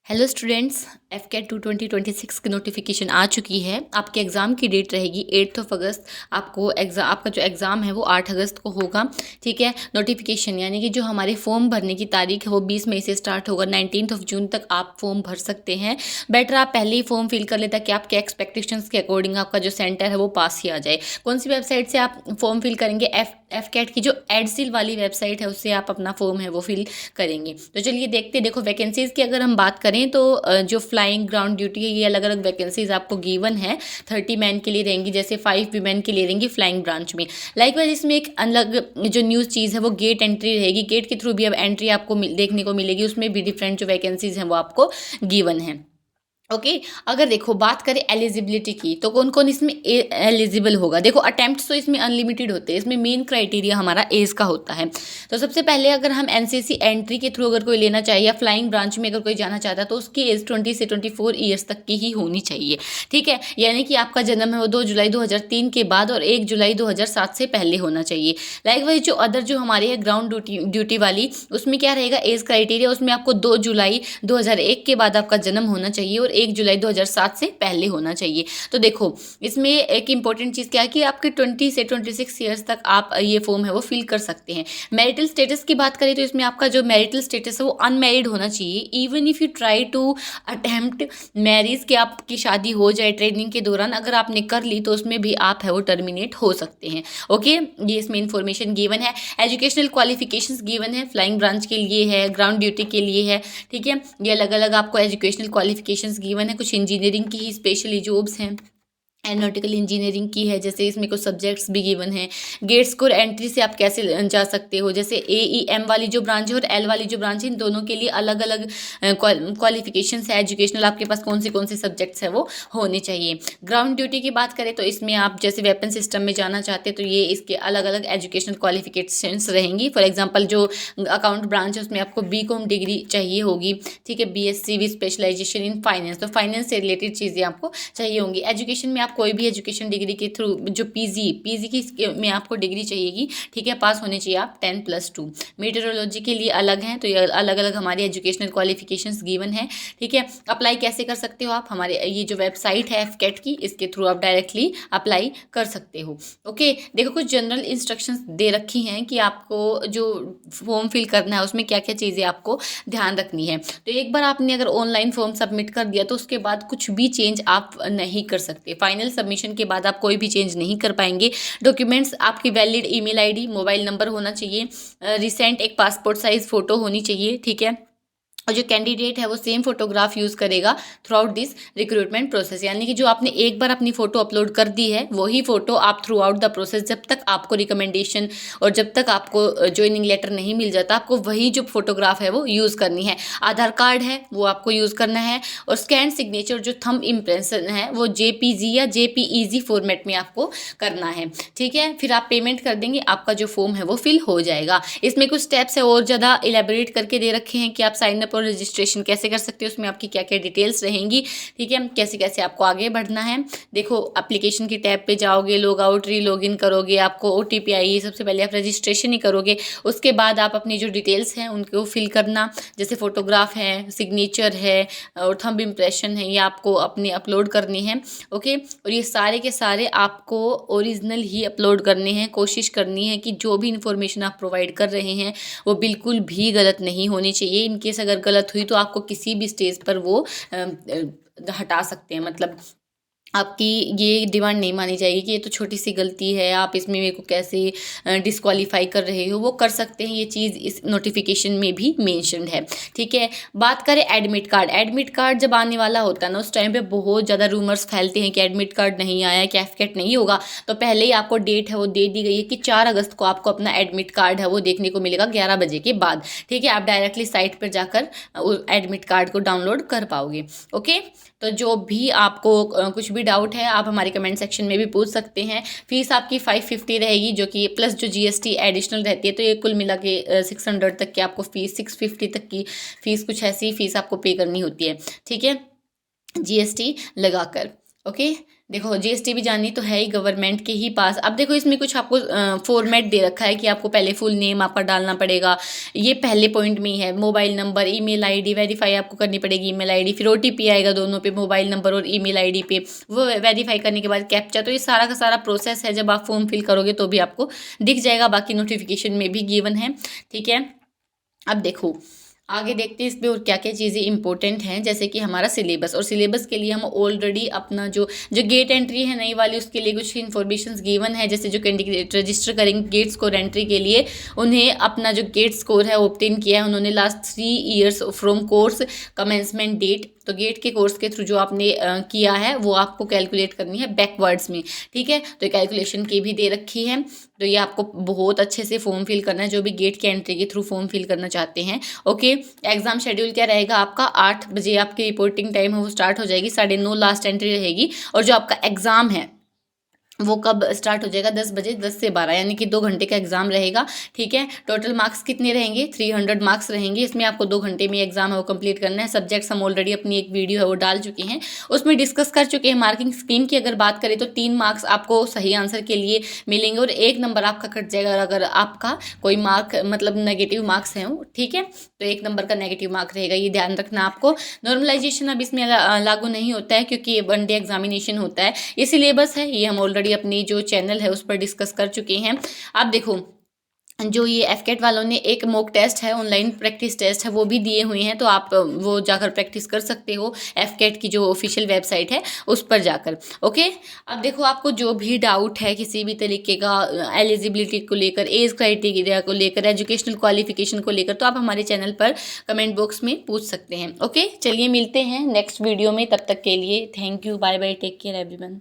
Hello students, एफकेट 2026 की notification आ चुकी है। आपके एग्ज़ाम की डेट रहेगी 8 अगस्त। आपका जो एग्ज़ाम है वो 8 अगस्त को होगा। ठीक है, नोटिफिकेशन यानी कि जो हमारे फॉर्म भरने की तारीख है वो 20 मई से स्टार्ट होगा। 19 जून तक आप फॉर्म भर सकते हैं। बेटर आप पहले ही फॉर्म फिल कर ले ताकि आपके एक्सपेक्टेशंस के अकॉर्डिंग आपका जो सेंटर है वो पास ही आ जाए। कौन सी वेबसाइट से आप फॉर्म फिल करेंगे? एफकेट की जो एडसिल वाली वेबसाइट है उससे आप अपना फॉर्म है वो फिल करेंगे। तो चलिए देखते, देखो वैकेंसीज़ की अगर हम बात करें तो जो फ्लाइंग ग्राउंड ड्यूटी है ये अलग अलग वैकेंसीज आपको गिवन है। 30 मैन के लिए रहेंगी, जैसे 5 वीमेन के लिए रहेंगी फ्लाइंग ब्रांच में। लाइकवाइज इसमें एक अलग जो न्यूज़ चीज़ है वो गेट एंट्री रहेगी। गेट के थ्रू भी अब एंट्री आपको देखने को मिलेगी। उसमें भी डिफरेंट जो वैकेंसीज हैं वो आपको गिवन है। ओके, अगर देखो बात करें एलिजिबिलिटी की तो कौन कौन इसमें एलिजिबल होगा। देखो अटेम्प्ट्स तो इसमें अनलिमिटेड होते हैं। इसमें मेन क्राइटेरिया हमारा एज का होता है। तो सबसे पहले अगर हम एनसीसी एंट्री के थ्रू अगर कोई लेना चाहिए या फ्लाइंग ब्रांच में अगर कोई जाना चाहता है तो उसकी एज 20 से 24 ईयर्स तक की ही होनी चाहिए। ठीक है, यानी कि आपका जन्म है वो 2 जुलाई 2003 के बाद और 1 जुलाई 2007 से पहले होना चाहिए। लाइकवाइज जो अदर जो हमारी है ग्राउंड ड्यूटी वाली, उसमें क्या रहेगा एज क्राइटेरिया, उसमें आपको 2 जुलाई 2001 के बाद आपका जन्म होना चाहिए और 1 जुलाई 2007 से पहले होना चाहिए। तो देखो इसमें एक इंपॉर्टेंट चीज़ क्या है कि आपके 20 से 26 ईयर्स तक आप ये फॉर्म है वो फिल कर सकते हैं। मैरिटल स्टेटस की बात करें तो इसमें आपका जो मैरिटल स्टेटस है वो अनमैरिड होना चाहिए। Even if you try to attempt marriage कि आपकी शादी हो जाए ट्रेनिंग के दौरान, अगर आपने कर ली तो उसमें भी आप है वो टर्मिनेट हो सकते हैं। ओके, ये इसमें इन्फॉर्मेशन गिवन है। एजुकेशनल क्वालिफिकेशंस गिवन है, फ्लाइंग ब्रांच के लिए है, ग्राउंड ड्यूटी के लिए है। ठीक है, ये अलग अलग आपको एजुकेशनल क्वालिफिकेशंस गिवन है। कुछ इंजीनियरिंग की ही स्पेशली जॉब्स हैं, एरोनॉटिकल इंजीनियरिंग की है, जैसे इसमें कुछ सब्जेक्ट्स भी गिवन है। गेट स्कोर एंट्री से आप कैसे जा सकते हो, जैसे एईएम वाली जो ब्रांच है और एल वाली जो ब्रांच है, इन दोनों के लिए अलग अलग क्वालिफिकेशंस है। एजुकेशनल आपके पास कौन से सब्जेक्ट्स है वो होने चाहिए। ग्राउंड ड्यूटी की बात करें तो इसमें आप जैसे वेपन सिस्टम में जाना चाहते हैं तो ये इसके अलग अलग एजुकेशनल क्वालिफिकेशंस रहेंगी। फॉर एग्जाम्पल जो अकाउंट ब्रांच है उसमें आपको बीकॉम डिग्री चाहिए होगी। ठीक है, BSc with specialization in finance, तो फाइनेंस से रिलेटेड चीज़ें आपको चाहिए होंगी। एजुकेशन में आप कोई भी एजुकेशन डिग्री के थ्रू जो पीजी की में आपको डिग्री चाहिएगी। ठीक है, पास होने चाहिए आप 10+2। मीटरोलॉजी के लिए अलग हैं, तो ये अलग अलग हमारी एजुकेशनल क्वालिफिकेशंस गिवन है। ठीक है, अप्लाई कैसे कर सकते हो आप, हमारे ये जो वेबसाइट है एफकेट की, इसके थ्रू आप डायरेक्टली अप्लाई कर सकते हो। ओके, देखो कुछ जनरल इंस्ट्रक्शंस दे रखी हैं कि आपको जो फॉर्म फिल करना है उसमें क्या क्या चीज़ें आपको ध्यान रखनी है। तो एक बार आपने अगर ऑनलाइन फॉर्म सबमिट कर दिया तो उसके बाद कुछ भी चेंज आप नहीं कर सकते। फाइनल सबमिशन के बाद आप कोई भी चेंज नहीं कर पाएंगे। डॉक्यूमेंट्स आपकी valid email ID, mobile number होना चाहिए। रिसेंट एक पासपोर्ट साइज फ़ोटो होनी चाहिए। ठीक है, और जो कैंडिडेट है वो सेम फोटोग्राफ यूज़ करेगा through out this recruitment process, यानी कि जो आपने एक बार अपनी फ़ोटो अपलोड कर दी है वही फ़ोटो आप थ्रू आउट द प्रोसेस, जब तक आपको रिकमेंडेशन और जब तक आपको ज्वाइनिंग लेटर नहीं मिल जाता, आपको वही जो फोटोग्राफ है वो यूज़ करनी है। आधार कार्ड है वो आपको यूज़ करना है और स्कैन सिग्नेचर जो थंब इम्प्रेशन है वो जेपीजी या जेपीईजी फॉर्मेट में आपको करना है। ठीक है, फिर आप पेमेंट कर देंगे, आपका जो फॉर्म है वो फिल हो जाएगा। इसमें कुछ स्टेप्स है और ज़्यादा इलेबोरेट करके दे रखे हैं कि आप साइन अप और रजिस्ट्रेशन कैसे कर सकते हो, उसमें आपकी क्या क्या डिटेल्स रहेंगी। ठीक है, कैसे कैसे आपको आगे बढ़ना है। देखो एप्लीकेशन की टैब पे जाओगे, लॉग आउट री लॉग इन करोगे, आपको ओटीपी आएगी। सबसे पहले आप रजिस्ट्रेशन ही करोगे, उसके बाद आप अपनी जो डिटेल्स हैं उनको फिल करना, जैसे फोटोग्राफ है, सिग्नेचर है और थंब इम्प्रेशन है, ये आपको अपनी अपलोड करनी है। ओके, और ये सारे के सारे आपको ओरिजिनल ही अपलोड करने हैं। कोशिश करनी है कि जो भी इंफॉर्मेशन आप प्रोवाइड कर रहे हैं वो बिल्कुल भी गलत नहीं होनी चाहिए। इनकेस अगर गलत हुई तो आपको किसी भी स्टेज पर वो हटा सकते हैं। मतलब आपकी ये डिमांड नहीं मानी जाएगी कि ये तो छोटी सी गलती है, आप इसमें मेरे को कैसे डिस्क्वालीफाई कर रहे हो, वो कर सकते हैं। ये चीज़ इस नोटिफिकेशन में भी मेंशन्ड है। ठीक है, बात करें एडमिट कार्ड। एडमिट कार्ड जब आने वाला होता है ना उस टाइम पे बहुत ज़्यादा रूमर्स फैलते हैं कि एडमिट कार्ड नहीं आया, कि एफकेट नहीं होगा। तो पहले ही आपको डेट है वो दे दी गई है कि 4 अगस्त को आपको अपना एडमिट कार्ड है वो देखने को मिलेगा 11 बजे के बाद। ठीक है, आप डायरेक्टली साइट पर जाकर एडमिट कार्ड को डाउनलोड कर पाओगे। ओके, तो जो भी आपको कुछ भी डाउट है आप हमारे कमेंट सेक्शन में भी पूछ सकते हैं। फीस आपकी 550 रहेगी, जो कि प्लस जो जीएसटी एडिशनल रहती है, तो ये कुल मिला के 600 तक की आपको फीस, 650 तक की फीस, कुछ ऐसी फीस आपको पे करनी होती है। ठीक है, जीएसटी लगाकर। ओके, देखो जीएसटी भी जानी तो है ही गवर्नमेंट के ही पास। अब देखो इसमें कुछ आपको फॉर्मेट दे रखा है कि आपको पहले फुल नेम आपका डालना पड़ेगा, ये पहले पॉइंट में ही है। Mobile number, email ID verify आपको करनी पड़ेगी, ईमेल आईडी, फिर ओटीपी आएगा दोनों पे, मोबाइल नंबर और ईमेल आईडी पे, वो वेरीफाई करने के बाद कैप्चा। तो ये सारा का सारा प्रोसेस है, जब आप फॉर्म फिल करोगे तो भी आपको दिख जाएगा, बाकी नोटिफिकेशन में भी गिवन है, ठीक है। अब देखो आगे देखते हैं इसमें और क्या क्या चीज़ें इंपॉर्टेंट हैं, जैसे कि हमारा सिलेबस। और सिलेबस के लिए हम ऑलरेडी अपना जो जो गेट एंट्री है नई वाली, उसके लिए कुछ इन्फॉर्मेशन गिवन है। जैसे जो कैंडिडेट रजिस्टर करेंगे गेट स्कोर एंट्री के लिए, उन्हें अपना जो गेट स्कोर है ऑब्टेन किया है उन्होंने last 3 years from course commencement date. तो गेट के कोर्स के थ्रू जो आपने किया है वो आपको कैलकुलेट करनी है बैकवर्ड्स में, ठीक है। तो कैलकुलेशन की भी दे रखी है। तो ये आपको बहुत अच्छे से फॉर्म फिल करना है, जो भी गेट के एंट्री के थ्रू फॉर्म फिल करना चाहते हैं, ओके। एग्जाम शेड्यूल क्या रहेगा आपका, 8 बजे आपकी रिपोर्टिंग टाइम है वो स्टार्ट हो जाएगी, 9:30 लास्ट एंट्री रहेगी। और जो आपका एग्जाम है वो कब स्टार्ट हो जाएगा, 10 बजे, 10 से 12, यानी कि 2 घंटे का एग्जाम रहेगा, ठीक है। टोटल मार्क्स कितने रहेंगे, 300 मार्क्स रहेंगे। इसमें आपको 2 घंटे में एग्जाम है वो कंप्लीट करना है। सब्जेक्ट्स हम ऑलरेडी अपनी एक वीडियो है वो डाल चुके हैं, उसमें डिस्कस कर चुके हैं। मार्किंग स्कीम की अगर बात करें तो 3 मार्क्स आपको सही आंसर के लिए मिलेंगे और 1 नंबर आपका कट जाएगा अगर आपका कोई मार्क मतलब नेगेटिव मार्क्स हैं वो, ठीक है। तो 1 नंबर का नेगेटिव मार्क रहेगा, ये ध्यान रखना आपको। नॉर्मलाइजेशन अब इसमें लागू नहीं होता है क्योंकि ये 1 डे एग्जामिनेशन होता है। ये सिलेबस है, ये हम ऑलरेडी अपनी जो चैनल है उस पर डिस्कस कर चुके हैं। आप देखो जो ये एफकेट वालों ने एक मॉक टेस्ट है, ऑनलाइन प्रैक्टिस टेस्ट है, वो भी दिए हुए हैं, तो आप वो जाकर प्रैक्टिस कर सकते हो एफकेट की जो ऑफिशियल वेबसाइट है उस पर जाकर, ओके। अब देखो आपको जो भी डाउट है किसी भी तरीके का एलिजिबिलिटी को लेकर, एज क्राइटेरिया को लेकर, एजुकेशनल क्वालिफिकेशन को लेकर, तो आप हमारे चैनल पर कमेंट बॉक्स में पूछ सकते हैं, ओके। चलिए मिलते हैं नेक्स्ट वीडियो में, तब तक के लिए thank you, bye bye, take care everyone.